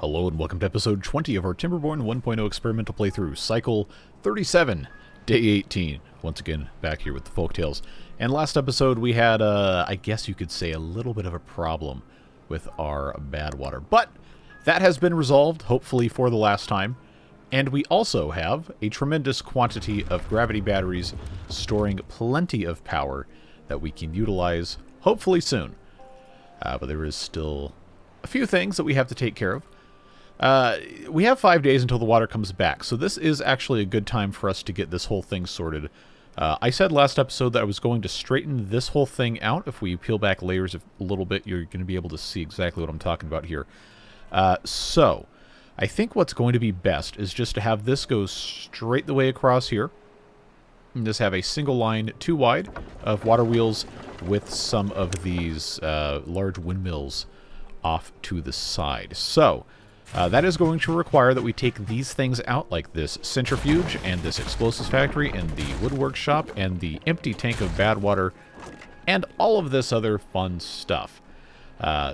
Hello and welcome to episode 20 of our Timberborn 1.0 experimental playthrough, cycle 37, day 18. Once again, back here with the folktales. And last episode we had, I guess you could say, a little bit of a problem with our Badwater. But that has been resolved, hopefully for the last time. And we also have a tremendous quantity of gravity batteries storing plenty of power that we can utilize, hopefully soon. But there is still a few things that we have to take care of. We have 5 days until the water comes back, so this is actually a good time for us to get this whole thing sorted. I said last episode that I was going to straighten this whole thing out. If we peel back layers a little bit, you're going to be able to see exactly what I'm talking about here. So, I think what's going to be best is just to have this go straight the way across here. And just have a single line, 2 wide, of water wheels with some of these large windmills off to the side. So, that is going to require that we take these things out, like this centrifuge and this explosives factory and the woodwork shop and the empty tank of Badwater and all of this other fun stuff.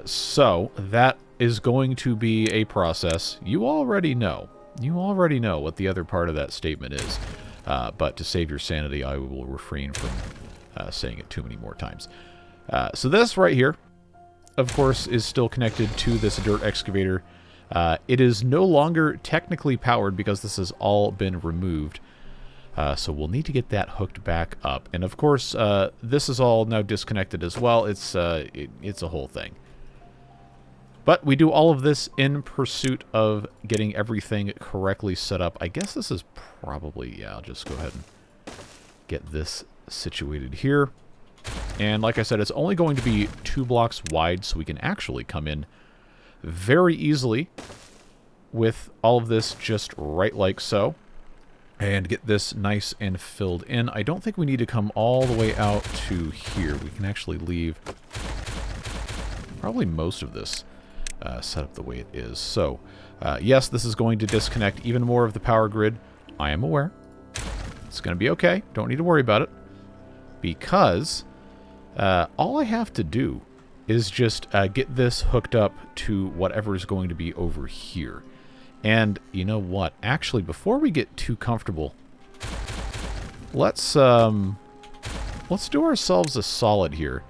So that is going to be a process. You already know. You already know what the other part of that statement is. But to save your sanity, I will refrain from saying it too many more times. So this right here, of course, is still connected to this dirt excavator. It is no longer technically powered because this has all been removed. So we'll need to get that hooked back up. And of course, this is all now disconnected as well. It's a whole thing. But we do all of this in pursuit of getting everything correctly set up. I guess this is probably, yeah, I'll just go ahead and get this situated here. And like I said, it's only going to be 2 blocks wide, so we can actually come in very easily with all of this just right like so. And get this nice and filled in. I don't think we need to come all the way out to here. We can actually leave probably most of this set up the way it is. So, yes, this is going to disconnect even more of the power grid. I am aware. It's going to be okay. Don't need to worry about it. Because all I have to do is just get this hooked up to whatever is going to be over here. And you know what? Actually, before we get too comfortable, let's do ourselves a solid here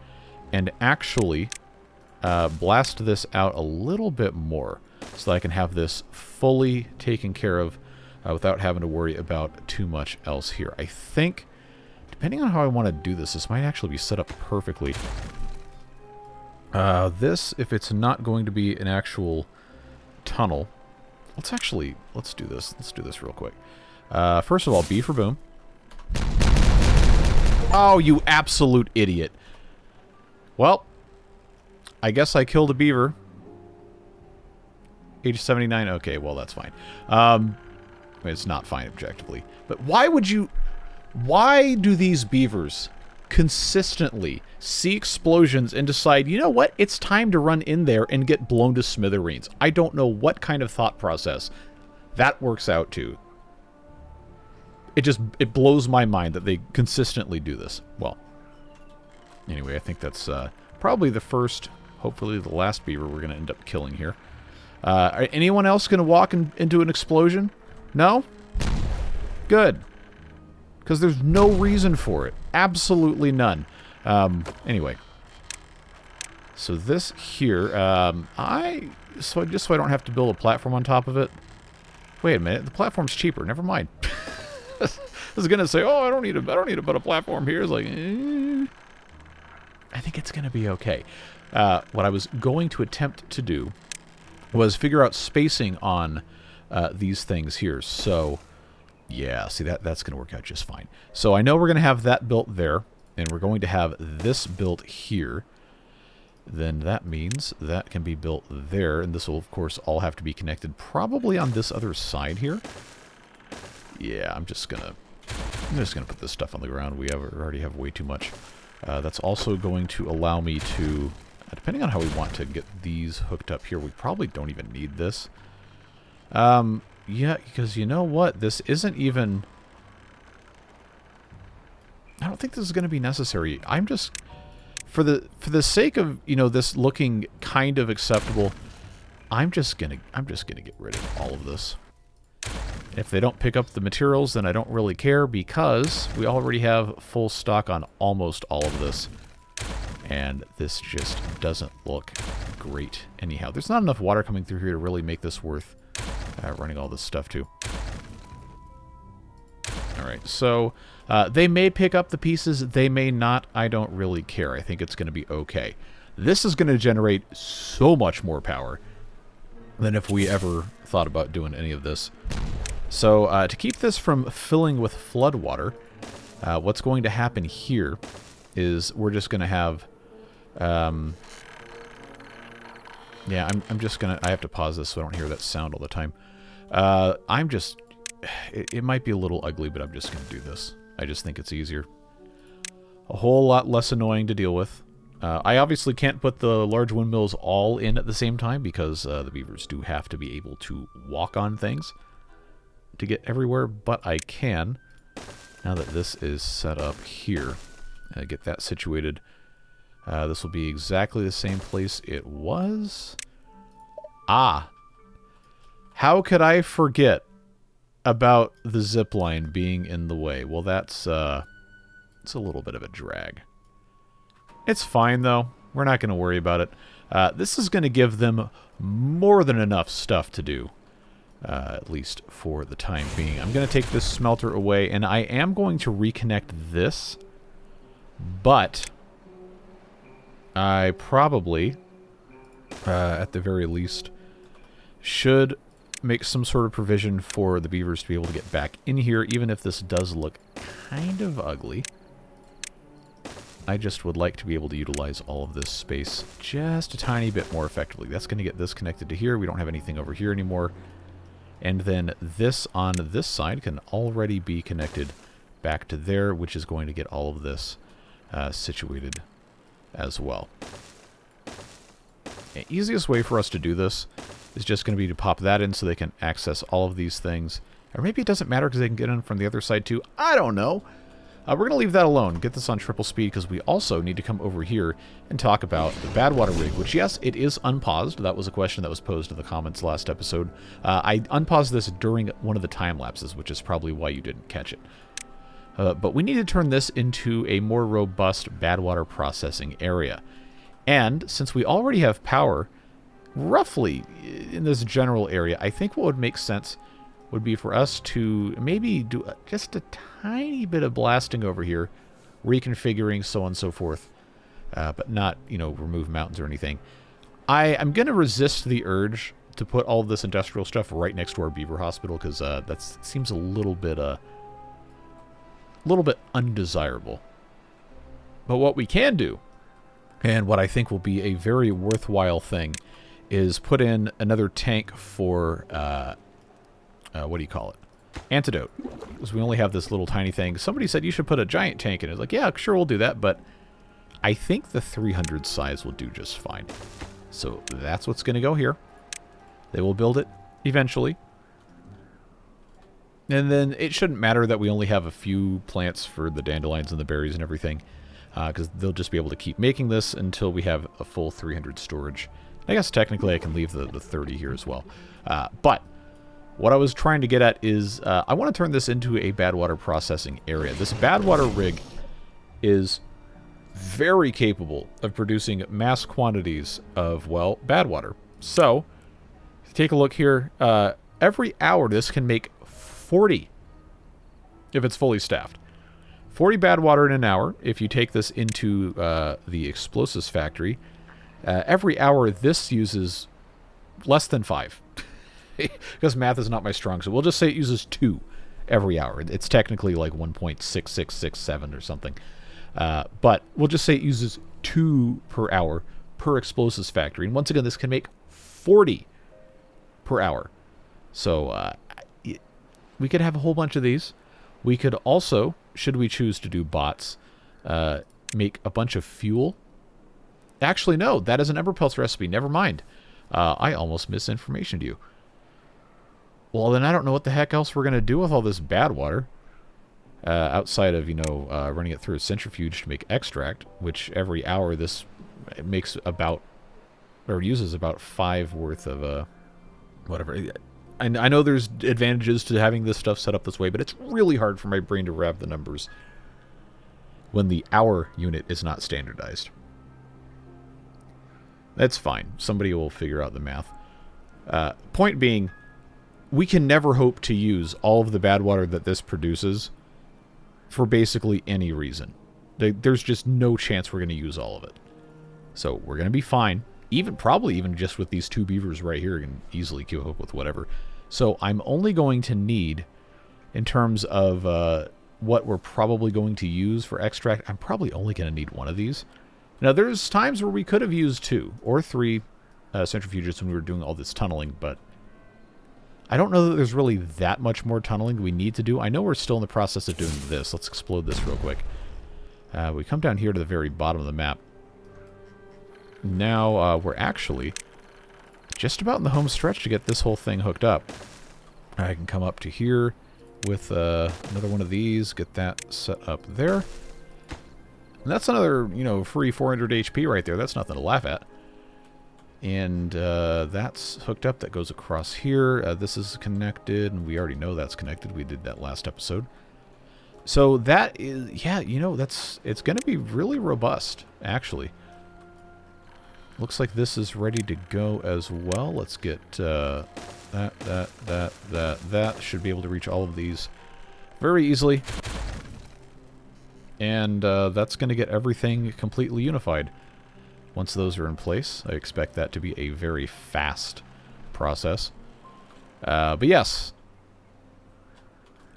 and actually blast this out a little bit more so that I can have this fully taken care of without having to worry about too much else here. I think, depending on how I want to do this, this might actually be set up perfectly. This, if it's not going to be an actual tunnel, let's do this. Let's do this real quick. First of all, B for boom. Oh, you absolute idiot. Well, I guess I killed a beaver. Age 79. Okay, well, that's fine. It's not fine objectively. But why do these beavers consistently see explosions and decide, you know what, it's time to run in there and get blown to smithereens? I don't know what kind of thought process that works out to. It blows my mind that they consistently do this. Well, anyway, I think that's probably the first, hopefully the last beaver we're going to end up killing here. Anyone else going to walk into an explosion? No? Good. Because there's no reason for it. Absolutely none. Anyway. So this here, just so I don't have to build a platform on top of it. Wait a minute, the platform's cheaper. Never mind. I was gonna say, oh, I don't need to put a platform here. It's like, I think it's gonna be okay. What I was going to attempt to do was figure out spacing on these things here. So, yeah, see, that's going to work out just fine. So I know we're going to have that built there, and we're going to have this built here. Then that means that can be built there, and this will, of course, all have to be connected probably on this other side here. Yeah, I'm just gonna put this stuff on the ground. We already have way too much. That's also going to allow me to, depending on how we want to get these hooked up here, we probably don't even need this. Yeah, because you know what? This isn't even... I don't think this is going to be necessary. I'm just... For the sake of, you know, this looking kind of acceptable, I'm just gonna get rid of all of this. If they don't pick up the materials, then I don't really care because we already have full stock on almost all of this. And this just doesn't look great anyhow. There's not enough water coming through here to really make this worth running all this stuff to. Alright, so they may pick up the pieces, they may not. I don't really care. I think it's going to be okay. This is going to generate so much more power than if we ever thought about doing any of this. So to keep this from filling with flood water, what's going to happen here is we're just going to have... yeah, I'm just going to... I have to pause this so I don't hear that sound all the time. I'm just... It might be a little ugly, but I'm just going to do this. I just think it's easier. A whole lot less annoying to deal with. I obviously can't put the large windmills all in at the same time because the beavers do have to be able to walk on things to get everywhere, but I can, now that this is set up here, get that situated. This will be exactly the same place it was. Ah! How could I forget about the zip line being in the way? Well, it's a little bit of a drag. It's fine, though. We're not going to worry about it. This is going to give them more than enough stuff to do, at least for the time being. I'm going to take this smelter away, and I am going to reconnect this, but I probably, at the very least, should make some sort of provision for the beavers to be able to get back in here, even if this does look kind of ugly. I just would like to be able to utilize all of this space just a tiny bit more effectively. That's going to get this connected to here. We don't have anything over here anymore. And then this on this side can already be connected back to there, which is going to get all of this situated as well. The easiest way for us to do this is just going to be to pop that in so they can access all of these things. Or maybe it doesn't matter because they can get in from the other side too. I don't know. We're going to leave that alone. Get this on triple speed because we also need to come over here and talk about the Badwater rig, which, yes, it is unpaused. That was a question that was posed in the comments last episode. I unpaused this during one of the time lapses, which is probably why you didn't catch it. But we need to turn this into a more robust Badwater processing area. And since we already have power, roughly in this general area, I think what would make sense would be for us to maybe do just a tiny bit of blasting over here, reconfiguring, so on and so forth, but not, you know, remove mountains or anything. I'm going to resist the urge to put all of this industrial stuff right next to our beaver hospital because that seems a little bit undesirable. But what we can do, and what I think will be a very worthwhile thing, is put in another tank for... what do you call it? Antidote. Because we only have this little tiny thing. Somebody said you should put a giant tank in it. Like, yeah, sure, we'll do that, but I think the 300 size will do just fine. So that's what's going to go here. They will build it eventually. And then it shouldn't matter that we only have a few plants for the dandelions and the berries and everything. Because they'll just be able to keep making this until we have a full 300 storage. I guess technically I can leave the 30 here as well. But what I was trying to get at is I want to turn this into a Badwater processing area. This Badwater rig is very capable of producing mass quantities of, well, Badwater. So, take a look here. Every hour this can make 40 if it's fully staffed. 40 Badwater in an hour if you take this into the explosives factory. Every hour this uses less than 5. Because math is not my strong, so we'll just say it uses 2 every hour. It's technically like 1.6667 or something. But we'll just say it uses 2 per hour per explosives factory. And once again, this can make 40 per hour. So we could have a whole bunch of these. We could also, should we choose to do bots, make a bunch of fuel. Actually, no, that is an Emberpelts recipe. Never mind. I almost misinformationed you. Well, then I don't know what the heck else we're going to do with all this Badwater. Outside of, you know, running it through a centrifuge to make extract, which every hour this makes about or uses about 5 worth of whatever. And I know there's advantages to having this stuff set up this way, but it's really hard for my brain to wrap the numbers when the hour unit is not standardized. That's fine. Somebody will figure out the math. Point being, we can never hope to use all of the Badwater that this produces for basically any reason. There's just no chance we're going to use all of it. So we're going to be fine. Probably even just with these 2 beavers right here, you can easily keep up with whatever. So I'm only going to need, in terms of what we're probably going to use for extract, I'm probably only going to need 1 of these. Now, there's times where we could have used 2 or 3 centrifuges when we were doing all this tunneling, but I don't know that there's really that much more tunneling we need to do. I know we're still in the process of doing this. Let's explode this real quick. We come down here to the very bottom of the map. Now, we're actually just about in the home stretch to get this whole thing hooked up. I can come up to here with another one of these, get that set up there. And that's another, free 400 HP right there. That's nothing to laugh at. And that's hooked up. That goes across here. This is connected, and we already know that's connected. We did that last episode. So that is, yeah, it's going to be really robust, actually. Looks like this is ready to go as well. Let's get that. Should be able to reach all of these very easily. And that's going to get everything completely unified. Once those are in place, I expect that to be a very fast process. But yes,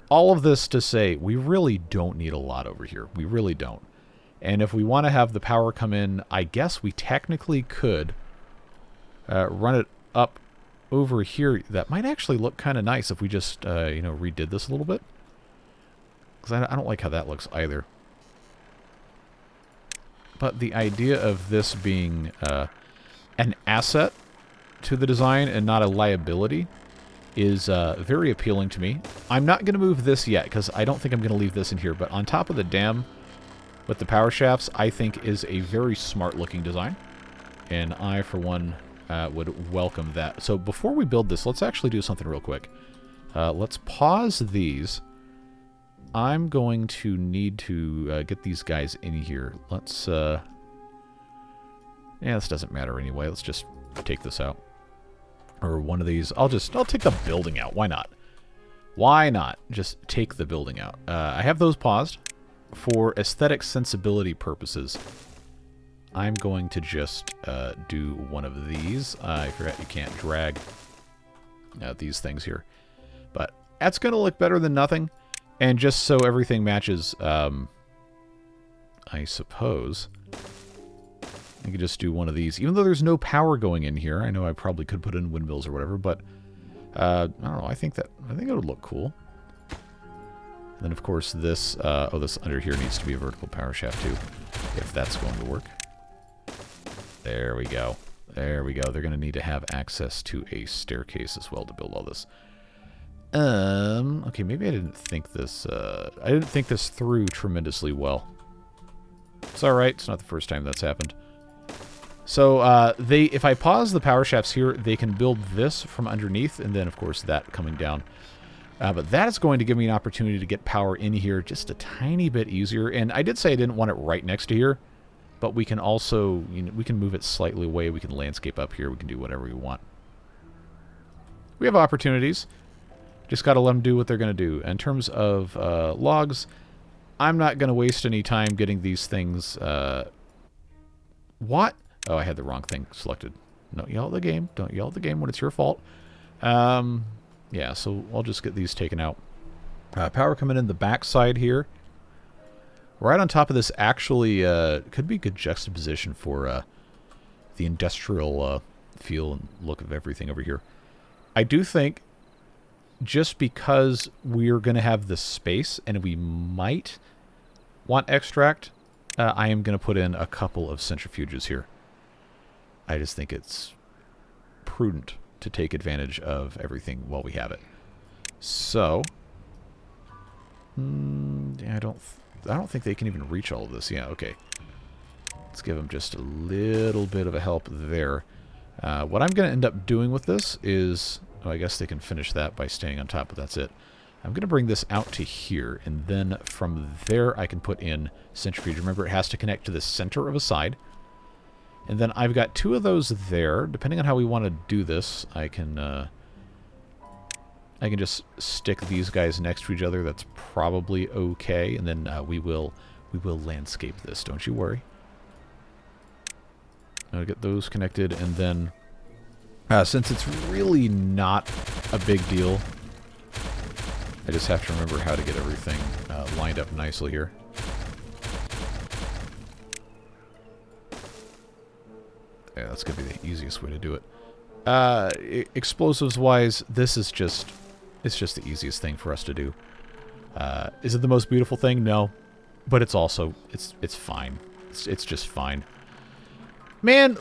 all of this to say, we really don't need a lot over here. We really don't. And if we want to have the power come in, I guess we technically could run it up over here. That might actually look kind of nice if we just, redid this a little bit. Because I don't like how that looks either. But the idea of this being an asset to the design and not a liability is very appealing to me. I'm not going to move this yet because I don't think I'm going to leave this in here. But on top of the dam with the power shafts, I think is a very smart looking design. And I, for one, would welcome that. So before we build this, let's actually do something real quick. Let's pause these. I'm going to need to get these guys in here. Let's, yeah, this doesn't matter anyway. Let's just take this out. Or one of these. I'll take the building out. Why not? Why not just take the building out? I have those paused. For aesthetic sensibility purposes, I'm going to just do one of these. I forgot you can't drag these things here. But that's going to look better than nothing. And just so everything matches, I suppose, I could just do one of these. Even though there's no power going in here, I know I probably could put in windmills or whatever, but I don't know. I think it would look cool. And then, of course, this, this under here needs to be a vertical power shaft, too, if that's going to work. There we go. There we go. They're going to need to have access to a staircase as well to build all this. Okay, maybe I didn't think this through tremendously well. It's alright, it's not the first time that's happened. So, if I pause the power shafts here, they can build this from underneath, and then, of course, that coming down. But that is going to give me an opportunity to get power in here just a tiny bit easier. And I did say I didn't want it right next to here, but we can also, we can move it slightly away, we can landscape up here, we can do whatever we want. We have opportunities. Just got to let them do what they're going to do. In terms of logs, I'm not going to waste any time getting these things. What? Oh, I had the wrong thing selected. Don't yell at the game. Don't yell at the game when it's your fault. Yeah, so I'll just get these taken out. Power coming in the back side here. Right on top of this actually could be good juxtaposition for the industrial feel and look of everything over here. I do think just because we're going to have this space and we might want extract, I am going to put in a couple of centrifuges here. I just think it's prudent to take advantage of everything while we have it. So, I don't think they can even reach all of this. Yeah, okay. Let's give them just a little bit of a help there. What I'm going to end up doing with this is... Oh, I guess they can finish that by staying on top, but that's it. I'm going to bring this out to here, and then from there I can put in centrifuge. Remember, it has to connect to the center of a side. And then I've got 2 of those there. Depending on how we want to do this, I can just stick these guys next to each other. That's probably okay. And then we will landscape this. Don't you worry. I'll get those connected, and then since it's really not a big deal, I just have to remember how to get everything lined up nicely here. Yeah, that's going to be the easiest way to do it. Explosives-wise, this is just... It's just the easiest thing for us to do. Is it the most beautiful thing? No. But it's also... It's fine. It's just fine. Man,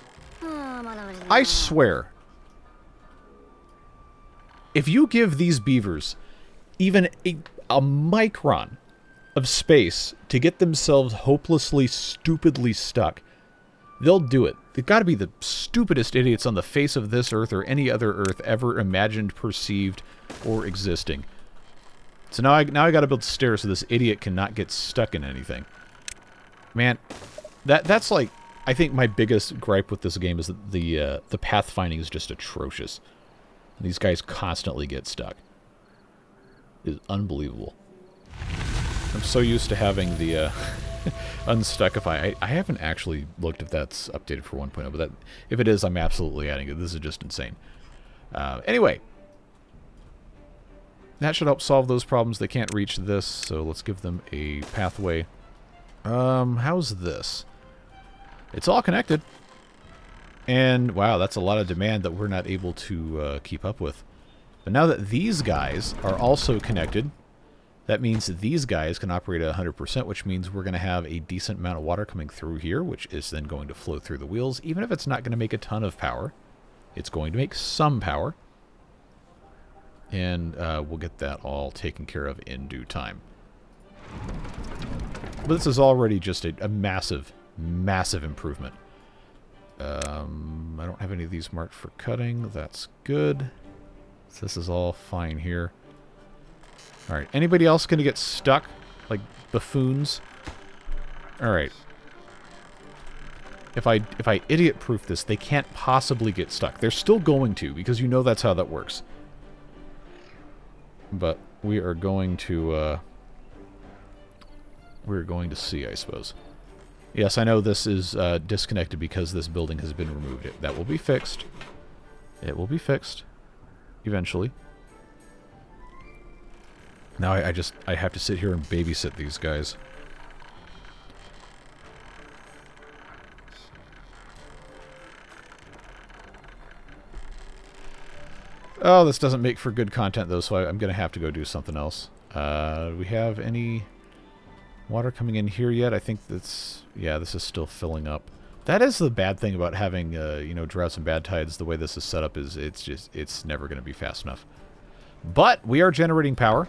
I swear, if you give these beavers even a micron of space to get themselves hopelessly, stupidly stuck, they'll do it. They've got to be the stupidest idiots on the face of this Earth or any other Earth ever imagined, perceived, or existing. So now I got to build stairs so this idiot cannot get stuck in anything. Man, that's like, I think my biggest gripe with this game is that the pathfinding is just atrocious. These guys constantly get stuck. It's unbelievable. I'm so used to having the unstuckify. I haven't actually looked if that's updated for 1.0, but if it is, I'm absolutely adding it. This is just insane. Anyway, that should help solve those problems. They can't reach this, so let's give them a pathway. How's this? It's all connected. And, wow, that's a lot of demand that we're not able to keep up with. But now that these guys are also connected, that means that these guys can operate at 100%, which means we're going to have a decent amount of water coming through here, which is then going to flow through the wheels. Even if it's not going to make a ton of power, it's going to make some power. And we'll get that all taken care of in due time. But this is already just a massive, massive improvement. I don't have any of these marked for cutting. That's good. So this is all fine here. Alright, anybody else going to get stuck? Like buffoons? Alright. If I idiot-proof this, they can't possibly get stuck. They're still going to, because you know that's how that works. But we are going to, we're going to see, I suppose. Yes, I know this is disconnected because this building has been removed. That will be fixed. It will be fixed. Eventually. Now I have to sit here and babysit these guys. Oh, this doesn't make for good content though, so I'm going to have to go do something else. Do we have any water coming in here yet? I think that's... Yeah, this is still filling up. That is the bad thing about having, you know, droughts and bad tides. The way this is set up is it's never going to be fast enough. But we are generating power.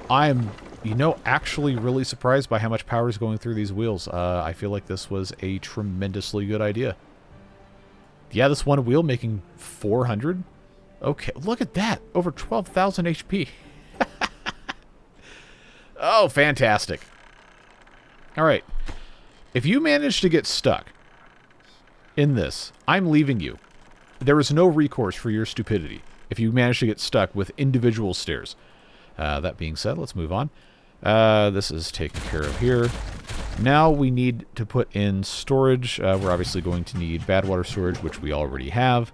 I'm, you know, actually really surprised by how much power is going through these wheels. I feel like this was a tremendously good idea. Yeah, this one wheel making 400. Okay, look at that. Over 12,000 HP. Oh, fantastic. All right. If you manage to get stuck in this, I'm leaving you. There is no recourse for your stupidity if you manage to get stuck with individual stairs. That being said, let's move on. This is taken care of here. Now we need to put in storage. We're obviously going to need Badwater storage, which we already have.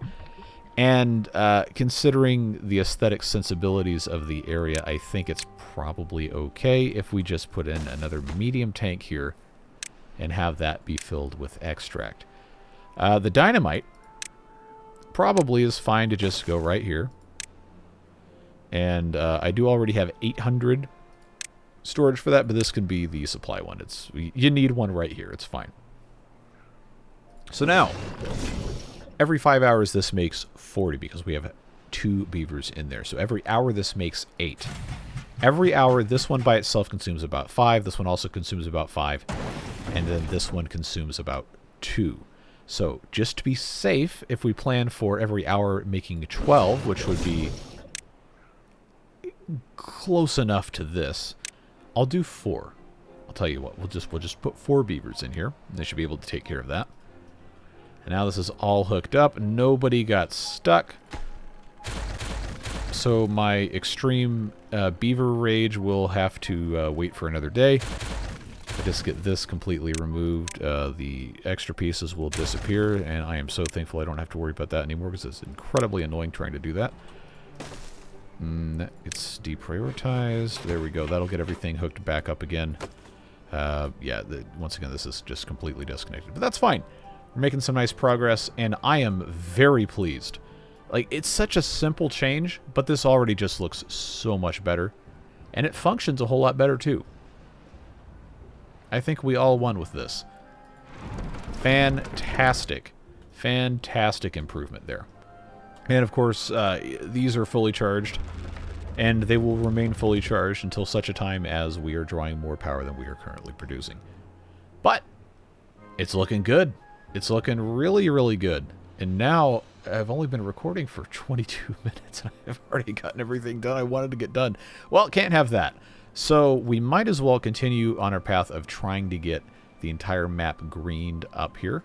And considering the aesthetic sensibilities of the area, I think it's probably okay if we just put in another medium tank here and have that be filled with extract. The dynamite probably is fine to just go right here. And I do already have 800 storage for that, but this can be the supply one. You need one right here. It's fine. So now, every 5 hours this makes 40 because we have 2 beavers in there. So every hour this makes 8. Every hour this one by itself consumes about 5. This one also consumes about 5. And then this one consumes about 2. So just to be safe, if we plan for every hour making 12, which would be close enough to this, I'll do 4. I'll tell you what, we'll just put 4 beavers in here. They should be able to take care of that. And now this is all hooked up. Nobody got stuck. So my extreme beaver rage will have to wait for another day. I just get this completely removed. The extra pieces will disappear, and I am so thankful I don't have to worry about that anymore because it's incredibly annoying trying to do that. It's deprioritized. There we go. That'll get everything hooked back up again. Yeah, once again, this is just completely disconnected. But that's fine. We're making some nice progress, and I am very pleased. Like, it's such a simple change, but this already just looks so much better. And it functions a whole lot better, too. I think we all won with this. Fantastic. Fantastic improvement there. And, of course, these are fully charged, and they will remain fully charged until such a time as we are drawing more power than we are currently producing. But it's looking good. It's looking really, really good. And now, I've only been recording for 22 minutes. I've already gotten everything done I wanted to get done. Well, can't have that. So we might as well continue on our path of trying to get the entire map greened up here.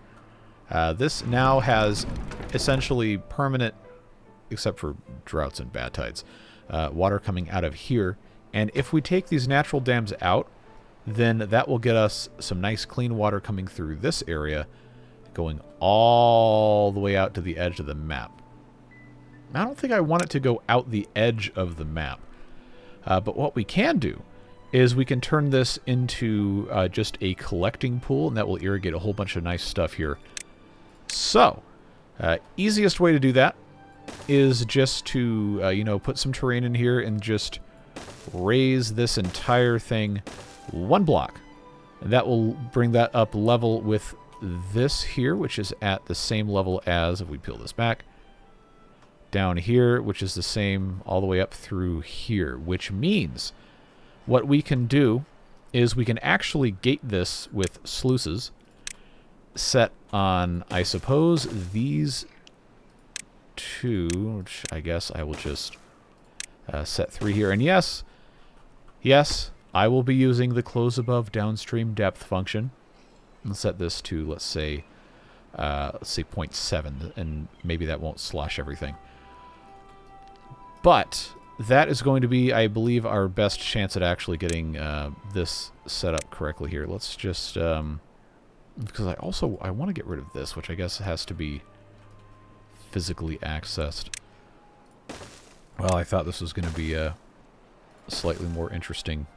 This now has essentially permanent, except for droughts and bad tides, water coming out of here. And if we take these natural dams out, then that will get us some nice clean water coming through this area, going all the way out to the edge of the map. I don't think I want it to go out the edge of the map. But what we can do is we can turn this into just a collecting pool, and that will irrigate a whole bunch of nice stuff here. So, easiest way to do that is just to, you know, put some terrain in here and just raise this entire thing 1 block. And that will bring that up level with this here, which is at the same level as, if we peel this back, down here, which is the same all the way up through here, which means what we can do is we can actually gate this with sluices set on, I suppose, these 2, which I guess I will just set 3 here. And yes, I will be using the close above downstream depth function. And set this to, let's say 0.7, and maybe that won't slosh everything. But that is going to be, I believe, our best chance at actually getting this set up correctly here. Let's just, because I want to get rid of this, which I guess has to be physically accessed. Well, I thought this was going to be a slightly more interesting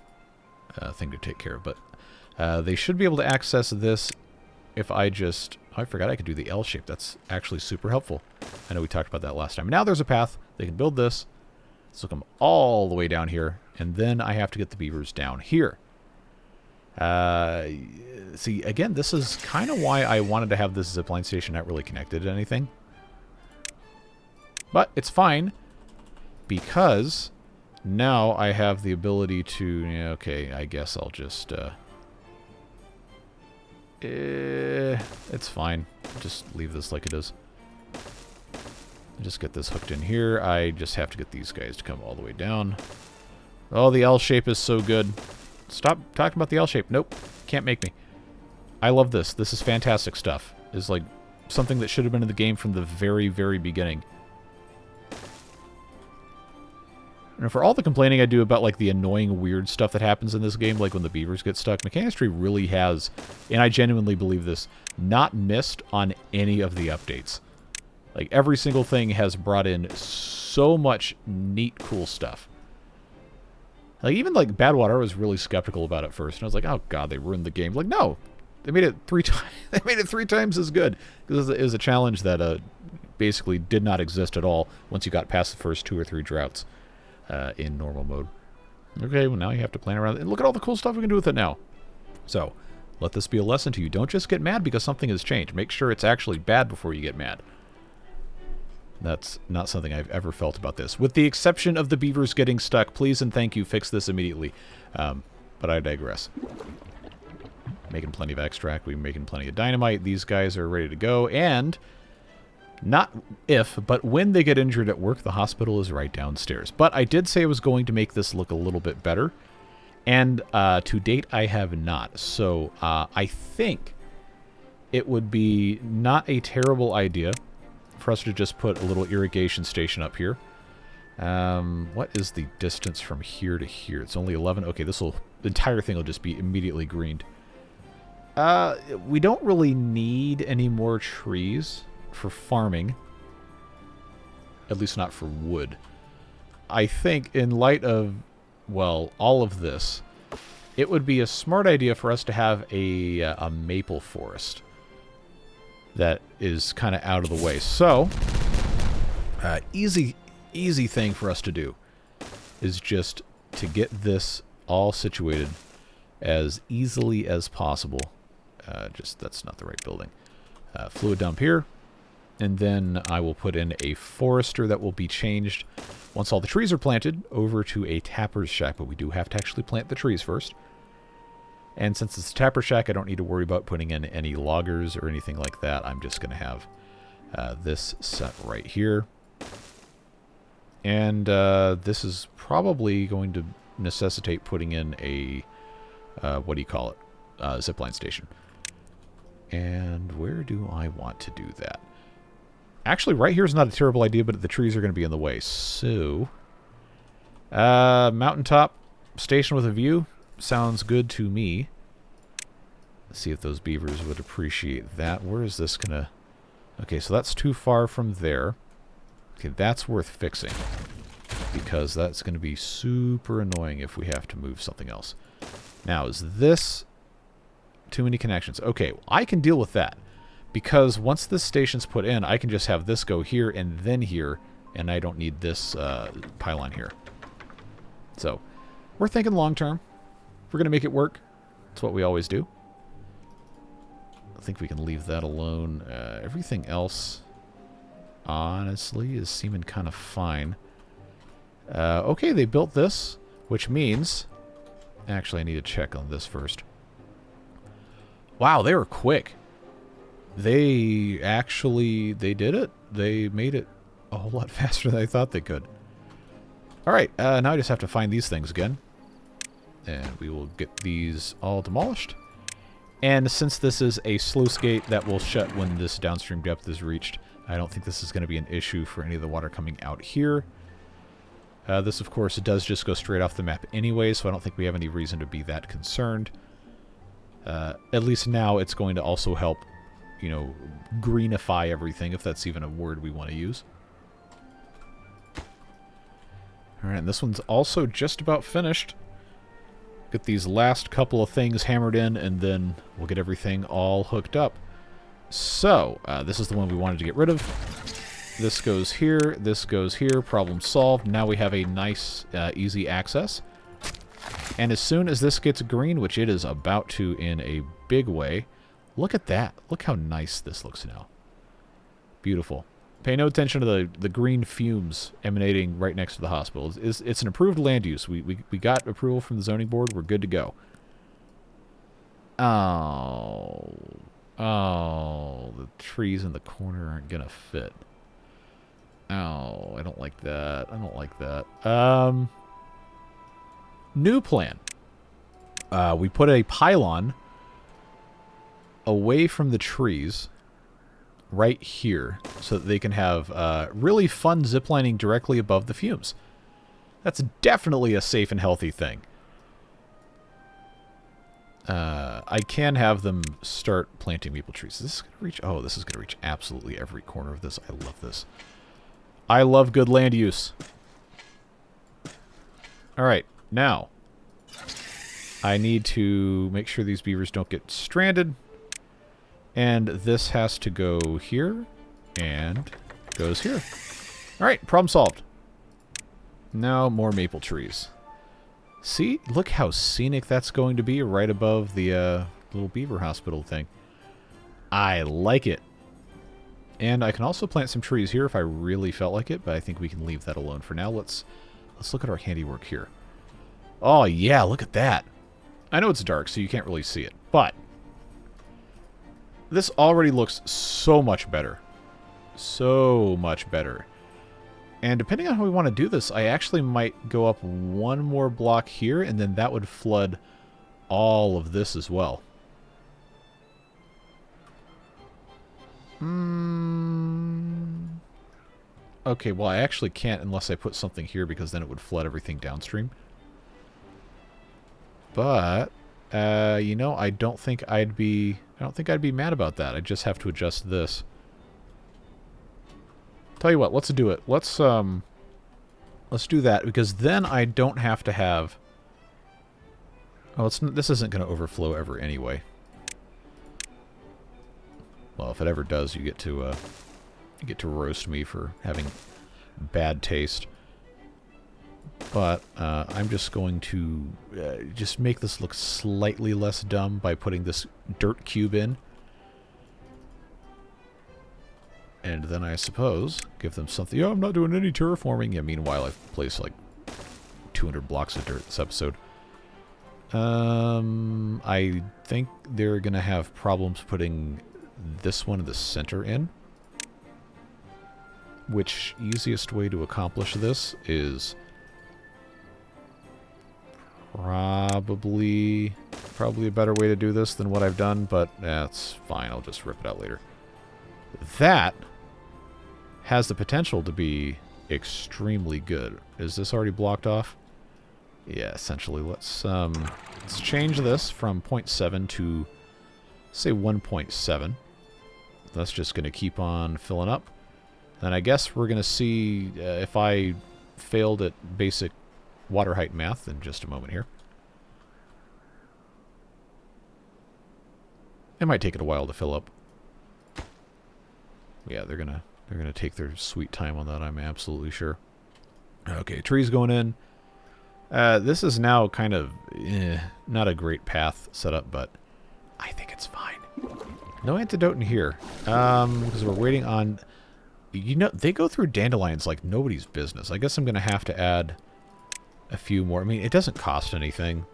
thing to take care of, but they should be able to access this if I just... Oh, I forgot I could do the L shape. That's actually super helpful. I know we talked about that last time. Now there's a path. They can build this. Let's hook them all the way down here. And then I have to get the beavers down here. See, again, this is kind of why I wanted to have this zipline station not really connected to anything. But it's fine, because now I have the ability to... Yeah, okay, I guess I'll just... it's fine. Just leave this like it is. Just get this hooked in here. I just have to get these guys to come all the way down. Oh, the L shape is so good. Stop talking about the L shape. Nope. Can't make me. I love this. This is fantastic stuff. It's like something that should have been in the game from the very, very beginning. And for all the complaining I do about, like, the annoying weird stuff that happens in this game, like when the beavers get stuck, Mechanics really has, and I genuinely believe this, not missed on any of the updates. Like, every single thing has brought in so much neat, cool stuff. Like, even, like, Badwater, I was really skeptical about at first, and I was like, oh, God, they ruined the game. Like, no, they made it 3 times. They made it 3 times as good. Because it was a challenge that basically did not exist at all once you got past the first 2 or 3 droughts. In normal mode. Okay, well now you have to plan around. And look at all the cool stuff we can do with it now. So, let this be a lesson to you. Don't just get mad because something has changed. Make sure it's actually bad before you get mad. That's not something I've ever felt about this. With the exception of the beavers getting stuck, please and thank you, fix this immediately. But I digress. Making plenty of extract. We're making plenty of dynamite. These guys are ready to go. And not if, but when they get injured at work, the hospital is right downstairs. But I did say I was going to make this look a little bit better. And to date, I have not. So I think it would be not a terrible idea for us to just put a little irrigation station up here. What is the distance from here to here? It's only 11. Okay, the entire thing will just be immediately greened. We don't really need any more trees for farming. At least not for wood. I think in light of, well, all of this, it would be a smart idea for us to have a maple forest that is kind of out of the way. So, easy thing for us to do is just to get this all situated as easily as possible. That's not the right building. Fluid dump here. And then I will put in a forester that will be changed once all the trees are planted over to a tapper's shack. But we do have to actually plant the trees first. And since it's a tapper shack, I don't need to worry about putting in any loggers or anything like that. I'm just going to have this set right here. And this is probably going to necessitate putting in a, what do you call it, zipline station. And where do I want to do that? Actually, right here is not a terrible idea, but the trees are going to be in the way. So, mountaintop station with a view sounds good to me. Let's see if those beavers would appreciate that. Where is this going to... Okay, so that's too far from there. Okay, that's worth fixing, because that's going to be super annoying if we have to move something else. Now, is this too many connections? Okay, I can deal with that, because once this station's put in, I can just have this go here and then here, and I don't need this pylon here. So, we're thinking long term. We're going to make it work. That's what we always do. I think we can leave that alone. Everything else, honestly, is seeming kind of fine. Okay, they built this, which means... Actually, I need to check on this first. Wow, they were quick. They did it. They made it a whole lot faster than I thought they could. Alright, now I just have to find these things again. And we will get these all demolished. And since this is a sluice gate that will shut when this downstream depth is reached, I don't think this is going to be an issue for any of the water coming out here. This, of course, does just go straight off the map anyway, so I don't think we have any reason to be that concerned. At least now it's going to also help, you know, greenify everything, if that's even a word we want to use. Alright, and this one's also just about finished. Get these last couple of things hammered in, and then we'll get everything all hooked up. So, this is the one we wanted to get rid of. This goes here, problem solved. Now we have a nice, easy access. And as soon as this gets green, which it is about to in a big way, look at that. Look how nice this looks now. Beautiful. Pay no attention to the green fumes emanating right next to the hospital. It's an approved land use. We got approval from the zoning board. We're good to go. Oh, the trees in the corner aren't going to fit. Oh, I don't like that. I don't like that. New plan. We put a pylon away from the trees right here so that they can have really fun ziplining directly above the fumes. That's definitely a safe and healthy thing. I can have them start planting maple trees. Is this going to reach? Oh, this is going to reach absolutely every corner of this. I love this. I love good land use. Alright, now I need to make sure these beavers don't get stranded. And this has to go here and goes here. Alright, problem solved. Now more maple trees. See? Look how scenic that's going to be right above the little beaver hospital thing. I like it. And I can also plant some trees here if I really felt like it, but I think we can leave that alone for now. Let's look at our handiwork here. Oh, yeah, look at that. I know it's dark, so you can't really see it, but This already looks so much better. So much better. And depending on how we want to do this, I actually might go up one more block here, and then that would flood all of this as well. Okay, well, I actually can't unless I put something here, because then it would flood everything downstream. But, you know, I don't think I'd be mad about that. I just have to adjust this. Tell you what, let's do it. Let's do that, because then I don't have to have... Oh, this isn't going to overflow ever anyway. Well, if it ever does, you get to roast me for having bad taste. But I'm just going to just make this look slightly less dumb by putting this dirt cube in. And then I suppose give them something. Oh, I'm not doing any terraforming. Yeah, meanwhile, I've placed like 200 blocks of dirt this episode. I think they're going to have problems putting this one in the center in. Which easiest way to accomplish this is probably a better way to do this than what I've done, but that's fine. I'll just rip it out later. That has the potential to be extremely good. Is this already blocked off? Yeah, essentially. Let's change this from 0.7 to, say, 1.7. That's just going to keep on filling up. Then I guess we're going to see if I failed at basic water height math in just a moment here. It might take it a while to fill up. Yeah, they're gonna take their sweet time on that, I'm absolutely sure. Okay, trees going in. This is now kind of not a great path set up, but I think it's fine. No antidote in here, because we're waiting on... You know, they go through dandelions like nobody's business. I guess I'm going to have to add a few more. I mean, it doesn't cost anything,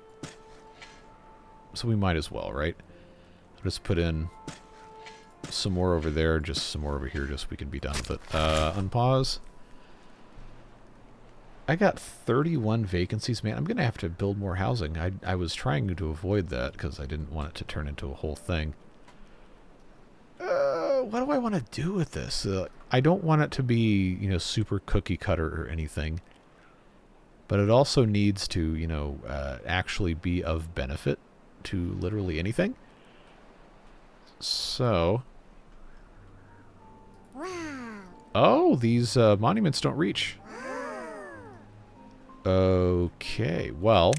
so we might as well, right? I'll just put in some more over there, just some more over here, just so we can be done with it. Unpause. I got 31 vacancies, man. I'm going to have to build more housing. I was trying to avoid that because I didn't want it to turn into a whole thing. What do I want to do with this? I don't want it to be, you know, super cookie cutter or anything. But it also needs to, you know, actually be of benefit to literally anything. So... Oh, these monuments don't reach. Okay, well,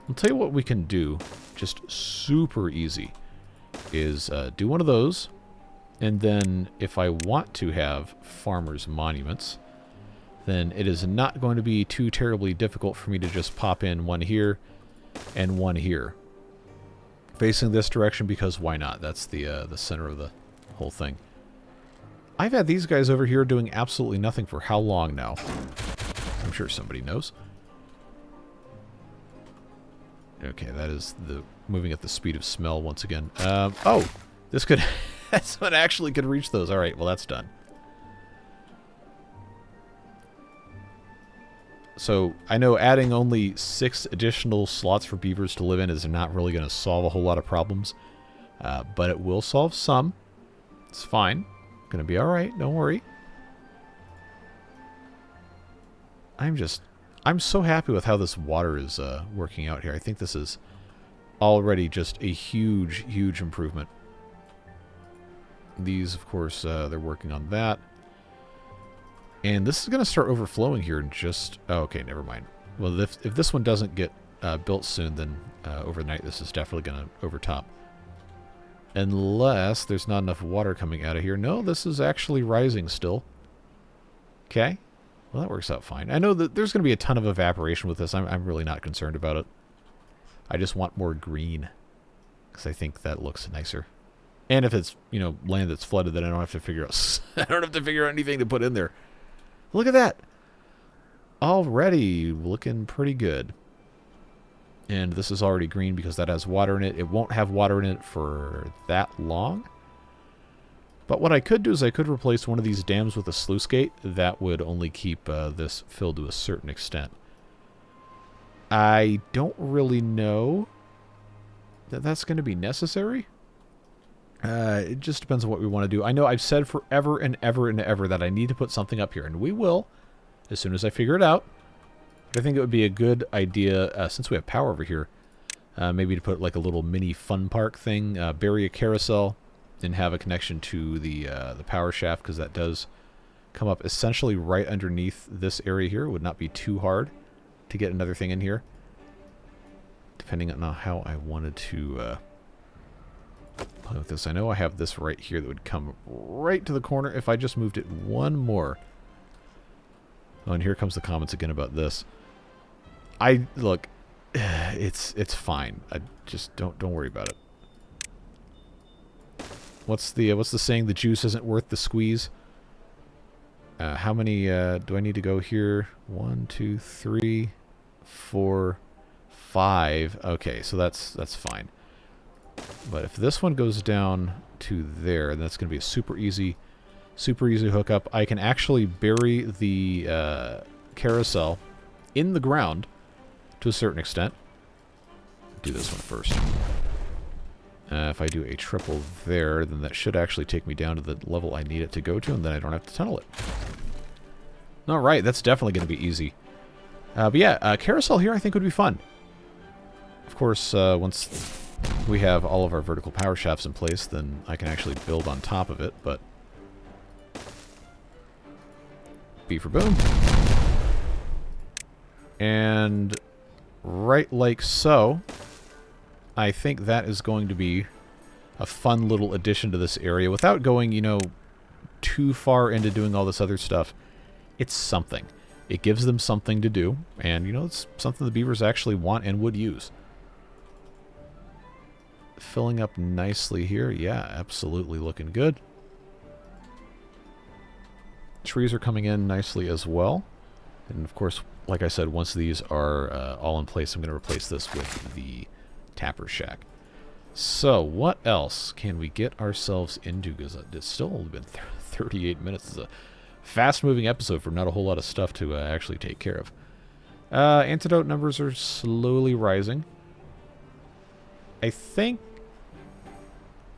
I'll tell you what we can do. Just super easy. Is do one of those. And then if I want to have farmers' monuments, then it is not going to be too terribly difficult for me to just pop in one here and one here. Facing this direction, because why not? That's the center of the whole thing. I've had these guys over here doing absolutely nothing for how long now? I'm sure somebody knows. Okay, that is the moving at the speed of smell once again. Oh, this could... That's what actually could reach those. Alright, well that's done. So, I know adding only 6 additional slots for beavers to live in is not really going to solve a whole lot of problems. But it will solve some. It's fine. Gonna be alright, don't worry. I'm so happy with how this water is working out here. I think this is already just a huge, huge improvement. These, of course, they're working on that. And this is going to start overflowing here in just... Oh, okay, never mind. Well, if this one doesn't get built soon, then overnight this is definitely going to overtop. Unless there's not enough water coming out of here. No, this is actually rising still. Okay. Well, that works out fine. I know that there's going to be a ton of evaporation with this. I'm really not concerned about it. I just want more green, because I think that looks nicer. And if it's, you know, land that's flooded, then I don't have to figure out I don't have to figure out anything to put in there. Look at that. Already looking pretty good. And this is already green because that has water in it. It won't have water in it for that long. But what I could do is I could replace one of these dams with a sluice gate. That would only keep this filled to a certain extent. I don't really know that that's going to be necessary. It just depends on what we want to do. I know I've said forever and ever and ever that I need to put something up here, and we will as soon as I figure it out. But I think it would be a good idea, since we have power over here, maybe to put like a little mini fun park thing, bury a carousel, and have a connection to the power shaft, because that does come up essentially right underneath this area here. It would not be too hard to get another thing in here, depending on how I wanted to play with this. I know I have this right here that would come right to the corner if I just moved it one more. Oh, and here comes the comments again about this. Look, it's fine. I just don't worry about it. What's the saying? The juice isn't worth the squeeze. How many do I need to go here? 1, 2, 3, 4, 5. Okay, so that's fine. But if this one goes down to there, then that's going to be a super easy hookup. I can actually bury the carousel in the ground to a certain extent. Do this one first. If I do a triple there, then that should actually take me down to the level I need it to go to, and then I don't have to tunnel it. Alright, that's definitely going to be easy. But yeah, carousel here I think would be fun. Of course, once we have all of our vertical power shafts in place, then I can actually build on top of it, but... Beaver boom. And right like so, I think that is going to be a fun little addition to this area without going, you know, too far into doing all this other stuff. It's something. It gives them something to do, and, you know, it's something the beavers actually want and would use. Filling up nicely here. Yeah, absolutely looking good. Trees are coming in nicely as well. And, of course, like I said, once these are all in place, I'm going to replace this with the Tapper Shack. So, what else can we get ourselves into? Because it's still only been 38 minutes. It's a fast-moving episode for not a whole lot of stuff to actually take care of. Antidote numbers are slowly rising. I think...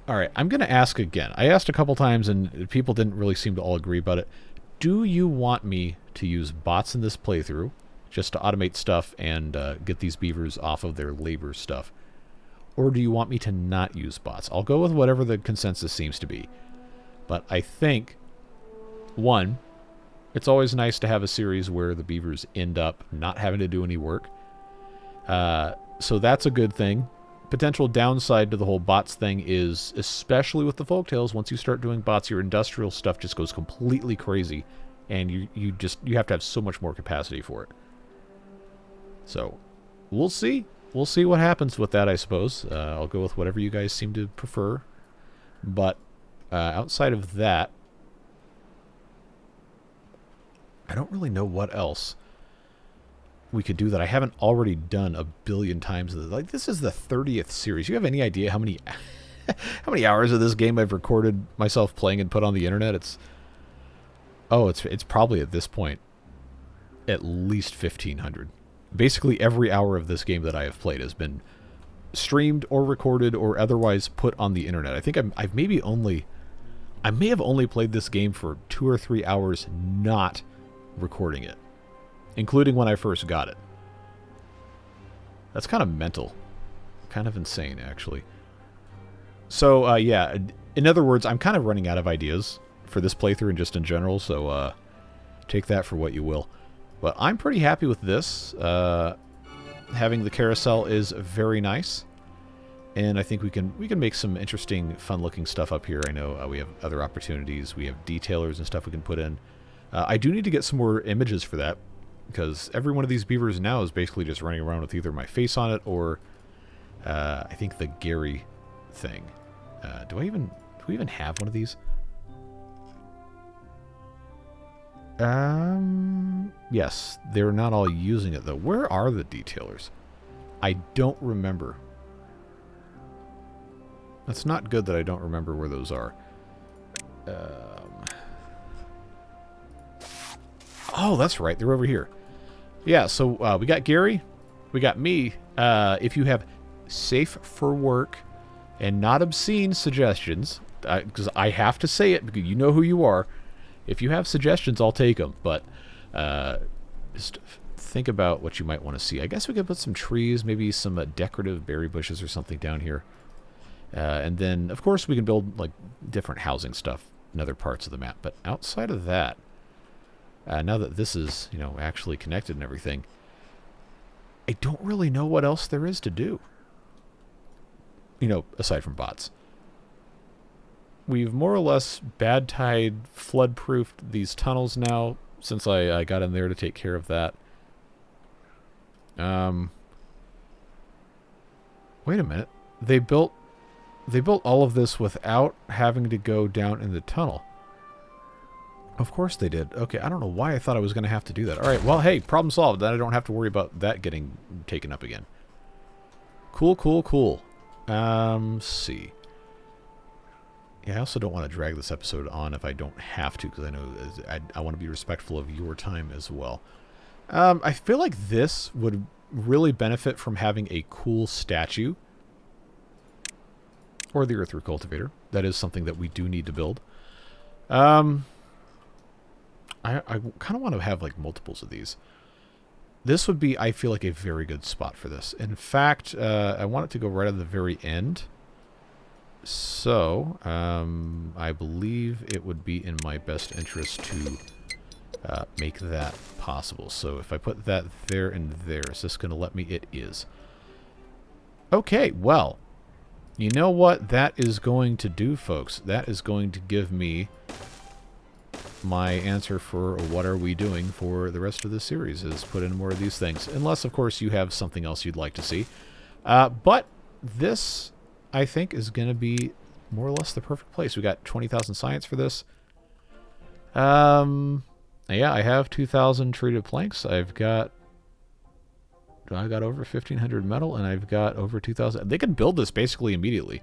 Alright, I'm going to ask again. I asked a couple times, and people didn't really seem to all agree about it. Do you want me to use bots in this playthrough, just to automate stuff and get these beavers off of their labor stuff? Or do you want me to not use bots? I'll go with whatever the consensus seems to be. But I think, one, it's always nice to have a series where the beavers end up not having to do any work. So that's a good thing. Potential downside to the whole bots thing is, especially with the folktales, once you start doing bots, your industrial stuff just goes completely crazy, and you have to have so much more capacity for it. So, we'll see. We'll see what happens with that, I suppose. I'll go with whatever you guys seem to prefer. But outside of that, I don't really know what else we could do that I haven't already done a billion times. Like, this is the 30th series. You have any idea how many how many hours of this game I've recorded myself playing and put on the internet? It's probably at this point at least 1,500. Basically every hour of this game that I have played has been streamed or recorded or otherwise put on the internet. I think I may have only played this game for 2 or 3 hours not recording it, including when I first got it. That's kind of mental. Kind of insane, actually. So, yeah, in other words, I'm kind of running out of ideas for this playthrough and just in general, so take that for what you will. But I'm pretty happy with this. Having the carousel is very nice, and I think we can make some interesting, fun-looking stuff up here. I know we have other opportunities. We have detailers and stuff we can put in. I do need to get some more images for that, because every one of these beavers now is basically just running around with either my face on it or I think the Gary thing. Do we even have one of these? Yes, they're not all using it though. Where are the detailers? I don't remember. That's not good that I don't remember where those are. Oh, that's right. They're over here. Yeah, so we got Gary. We got me. If you have safe for work and not obscene suggestions, because I have to say it because you know who you are. If you have suggestions, I'll take them. But just think about what you might want to see. I guess we could put some trees, maybe some decorative berry bushes or something down here. And then, of course, we can build like different housing stuff in other parts of the map. But outside of that, now that this is, you know, actually connected and everything, I don't really know what else there is to do. You know, aside from bots. We've more or less bad tide flood-proofed these tunnels now since I got in there to take care of that. Wait a minute. They built all of this without having to go down in the tunnel. Of course they did. Okay, I don't know why I thought I was going to have to do that. All right, well, hey, problem solved. Then I don't have to worry about that getting taken up again. Cool, cool, cool. Let's see. Yeah, I also don't want to drag this episode on if I don't have to, because I know I want to be respectful of your time as well. I feel like this would really benefit from having a cool statue. Or the earthwork cultivator. That is something that we do need to build. I kind of want to have like multiples of these. This would be, I feel like, a very good spot for this. In fact, I want it to go right at the very end. So, I believe it would be in my best interest to make that possible. So if I put that there and there, is this going to let me? It is. Okay, well, you know what that is going to do, folks? That is going to give me my answer for what are we doing for the rest of the series, is put in more of these things. Unless, of course, you have something else you'd like to see. But this, I think, is going to be more or less the perfect place. We got 20,000 science for this. Yeah, I have 2,000 treated planks. I've got over 1,500 metal, and I've got over 2,000. They can build this basically immediately.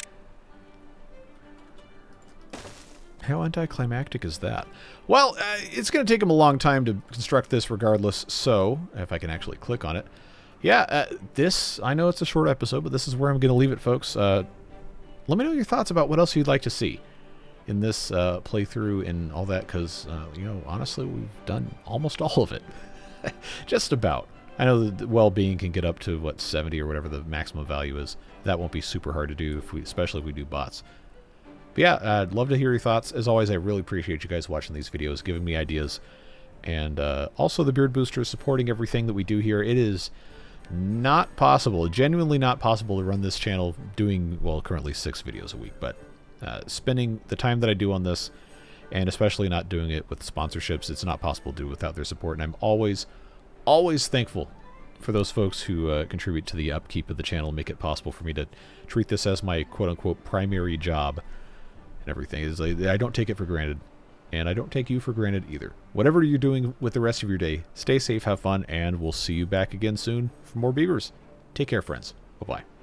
How anticlimactic is that? Well, it's going to take them a long time to construct this regardless, so if I can actually click on it. Yeah, this, I know it's a short episode, but this is where I'm going to leave it, folks. Let me know your thoughts about what else you'd like to see in this playthrough and all that, because, you know, honestly, we've done almost all of it. Just about. I know the well-being can get up to, what, 70 or whatever the maximum value is. That won't be super hard to do, especially if we do bots. But yeah, I'd love to hear your thoughts. As always, I really appreciate you guys watching these videos, giving me ideas. And also the Beard Boosters supporting everything that we do here. It is not possible, genuinely not possible to run this channel doing, well, currently 6 videos a week. But spending the time that I do on this, and especially not doing it with sponsorships, it's not possible to do without their support. And I'm always thankful for those folks who contribute to the upkeep of the channel and make it possible for me to treat this as my quote-unquote primary job. Everything is, I don't take it for granted, and I don't take you for granted either. Whatever you're doing with the rest of your day, stay safe, have fun, and we'll see you back again soon for more beavers. Take care, friends. Bye-bye.